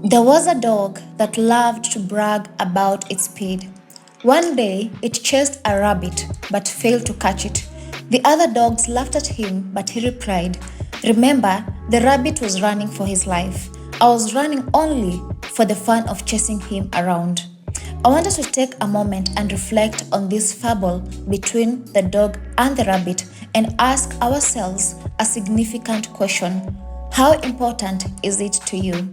There was a dog that loved to brag about its speed. One day, it chased a rabbit but failed to catch it. The other dogs laughed at him, but he replied, "Remember, the rabbit was running for his life. I was running only for the fun of chasing him around." I want us to take a moment and reflect on this fable between the dog and the rabbit and ask ourselves a significant question. How important is it to you?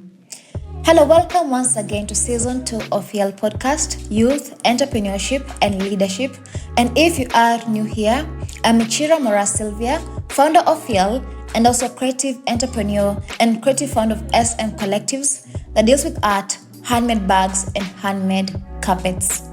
Hello, welcome once again to Season 2 of YEL Podcast, Youth, Entrepreneurship and Leadership. And if you are new here, I'm Ichira Mora Sylvia, founder of YEL and also creative entrepreneur and creative founder of SM Collectives that deals with art, handmade bags, and handmade carpets.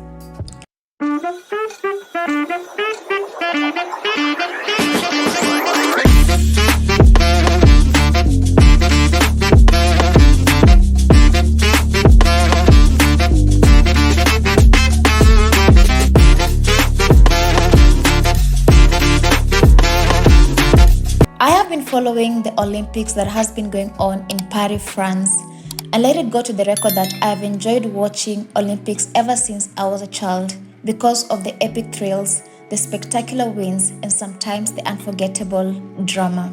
I have been following the Olympics that has been going on in Paris, France, and let it go to the record that I've enjoyed watching Olympics ever since I was a child because of the epic thrills, the spectacular wins, and sometimes the unforgettable drama.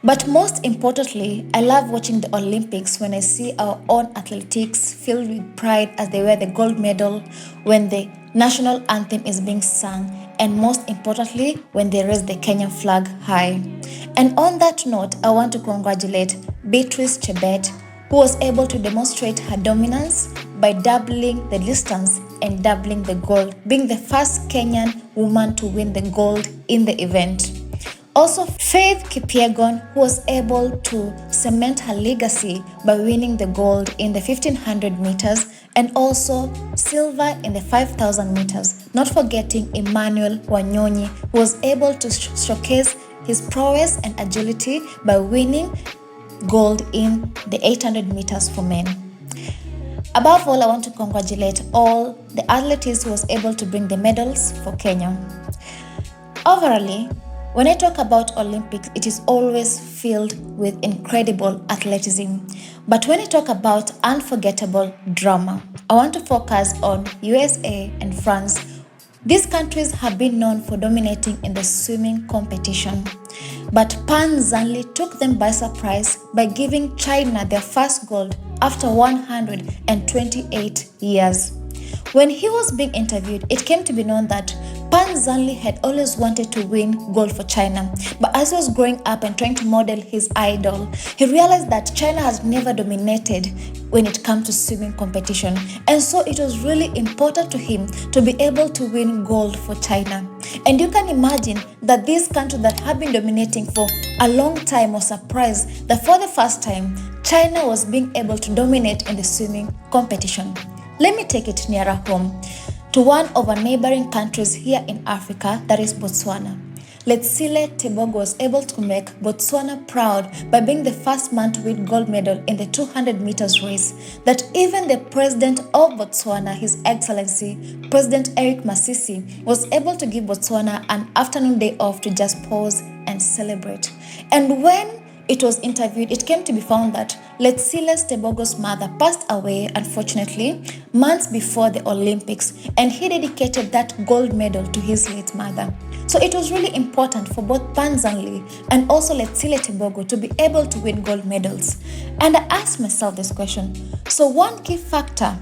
But most importantly, I love watching the Olympics when I see our own athletics filled with pride as they wear the gold medal, when the national anthem is being sung, and most importantly, when they raise the Kenyan flag high. And on that note, I want to congratulate Beatrice Chebet, who was able to demonstrate her dominance by doubling the distance and doubling the gold, being the first Kenyan woman to win the gold in the event. Also, Faith Kipyegon, who was able to cement her legacy by winning the gold in the 1500 meters and also silver in the 5000 meters. Not forgetting Emmanuel Wanyonyi, who was able to showcase his prowess and agility by winning gold in the 800 meters for men. Above all, I want to congratulate all the athletes who was able to bring the medals for Kenya. Overall, when I talk about Olympics, it is always filled with incredible athleticism. But when I talk about unforgettable drama, I want to focus on USA and France. These countries have been known for dominating in the swimming competition. But Pan Zhanli took them by surprise by giving China their first gold after 128 years. When he was being interviewed, it came to be known that Pan Zhanli had always wanted to win gold for China, but as he was growing up and trying to model his idol, he realized that China has never dominated when it comes to swimming competition, and so it was really important to him to be able to win gold for China. And you can imagine that this country that had been dominating for a long time was surprised that for the first time, China was being able to dominate in the swimming competition. Let me take it nearer home to one of our neighboring countries here in Africa, that is Botswana. Letsile Tebogo was able to make Botswana proud by being the first man to win gold medal in the 200 meters race, that even the president of Botswana, His Excellency, President Eric Masisi, was able to give Botswana an afternoon day off to just pause and celebrate. And when it was interviewed, it came to be found that Letsile Tebogo's mother passed away, unfortunately, months before the Olympics, and he dedicated that gold medal to his late mother. So it was really important for both Pan Zhanli and also Letsile Tebogo to be able to win gold medals. And I asked myself this question. So one key factor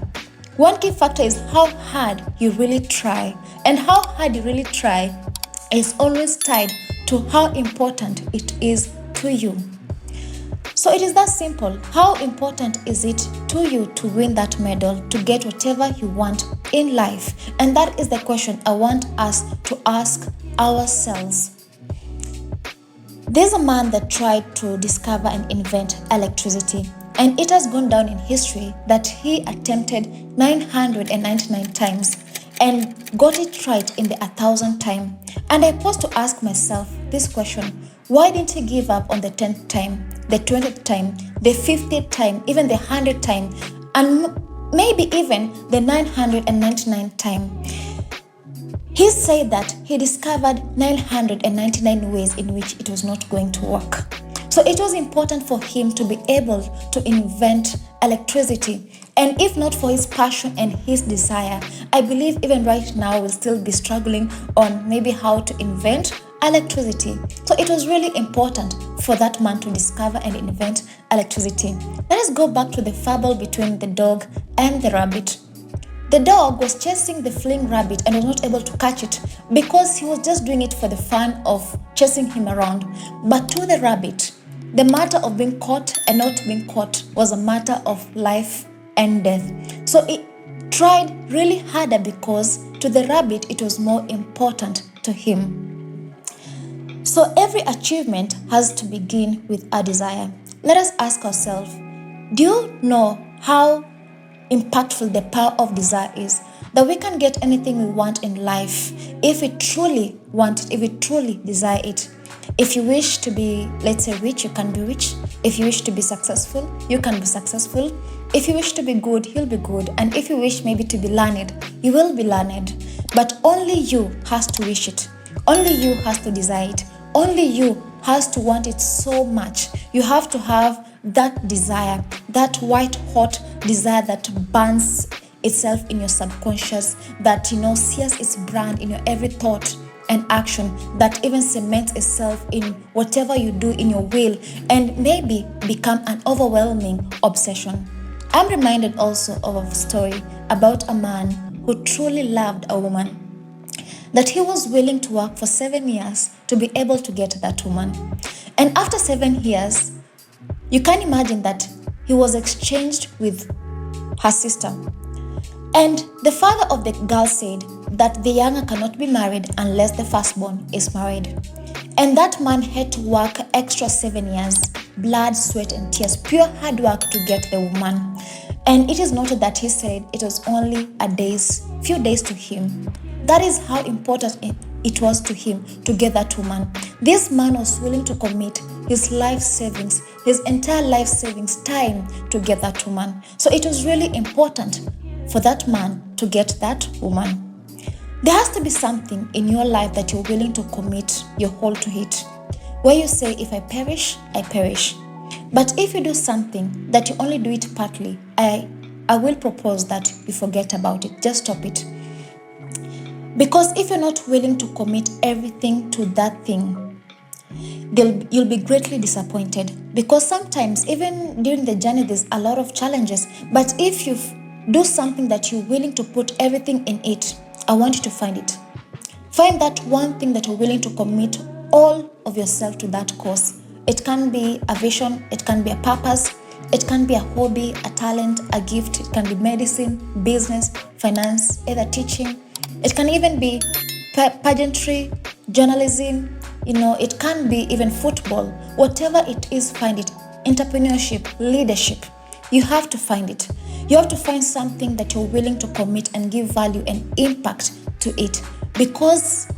is how hard you really try. And how hard you really try is always tied to how important it is to you. So it is that simple. How important is it to you to win that medal, to get whatever you want in life? And that is the question I want us to ask ourselves. There's a man that tried to discover and invent electricity, and it has gone down in history that he attempted 999 times and got it right in the 1000th time. And I paused to ask myself this question: why didn't he give up on the 10th time, the 20th time, the 50th time, even the 100th time, and maybe even the 999th time? He said that he discovered 999 ways in which it was not going to work. So it was important for him to be able to invent electricity. And if not for his passion and his desire, I believe even right now we'll still be struggling on maybe how to invent electricity. So it was really important for that man to discover and invent electricity. Let us go back to the fable between the dog and the rabbit. The dog was chasing the fleeing rabbit and was not able to catch it because he was just doing it for the fun of chasing him around. But to the rabbit, the matter of being caught and not being caught was a matter of life and death. So it tried really harder because to the rabbit it was more important to him. So every achievement has to begin with a desire. Let us ask ourselves, do you know how impactful the power of desire is? That we can get anything we want in life if we truly want it, if we truly desire it. If you wish to be, let's say, rich, you can be rich. If you wish to be successful, you can be successful. If you wish to be good, you'll be good. And if you wish maybe to be learned, you will be learned. But only you has to wish it. Only you has to desire it. Only you has to want it so much. You have to have that desire, that white hot desire that burns itself in your subconscious, that sears its brand in your every thought and action, that even cements itself in whatever you do in your will, and maybe become an overwhelming obsession. I'm reminded also of a story about a man who truly loved a woman, that he was willing to work for 7 years to be able to get that woman. And after 7 years, you can imagine that he was exchanged with her sister. And the father of the girl said that the younger cannot be married unless the firstborn is married. And that man had to work extra 7 years, blood, sweat, and tears, pure hard work to get the woman. And it is noted that he said it was only few days to him. That is how important it was to him to get that woman. This man was willing to commit his life savings, his entire life savings time to get that woman. So it was really important for that man to get that woman. There has to be something in your life that you're willing to commit your whole to it, where you say, if I perish, I perish. But if you do something that you only do it partly, I will propose that you forget about it. Just stop it. Because if you're not willing to commit everything to that thing, you'll be greatly disappointed. Because sometimes, even during the journey, there's a lot of challenges. But if you do something that you're willing to put everything in it, I want you to find it. Find that one thing that you're willing to commit all of yourself to that cause. It can be a vision, it can be a purpose, it can be a hobby, a talent, a gift, it can be medicine, business, finance, either teaching. It can even be pageantry, journalism, it can be even football. Whatever it is, find it. Entrepreneurship, leadership. You have to find it. You have to find something that you're willing to commit and give value and impact to it. Because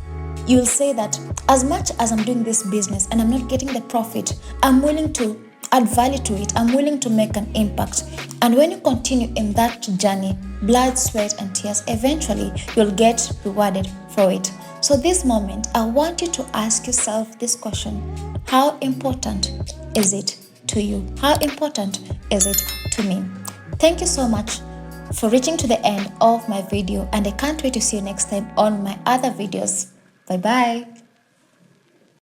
you'll say that as much as I'm doing this business and I'm not getting the profit, I'm willing to add value to it. I'm willing to make an impact. And when you continue in that journey, blood, sweat, and tears, eventually you'll get rewarded for it. So this moment, I want you to ask yourself this question: how important is it to you? How important is it to me? Thank you so much for reaching to the end of my video, and I can't wait to see you next time on my other videos. Bye bye.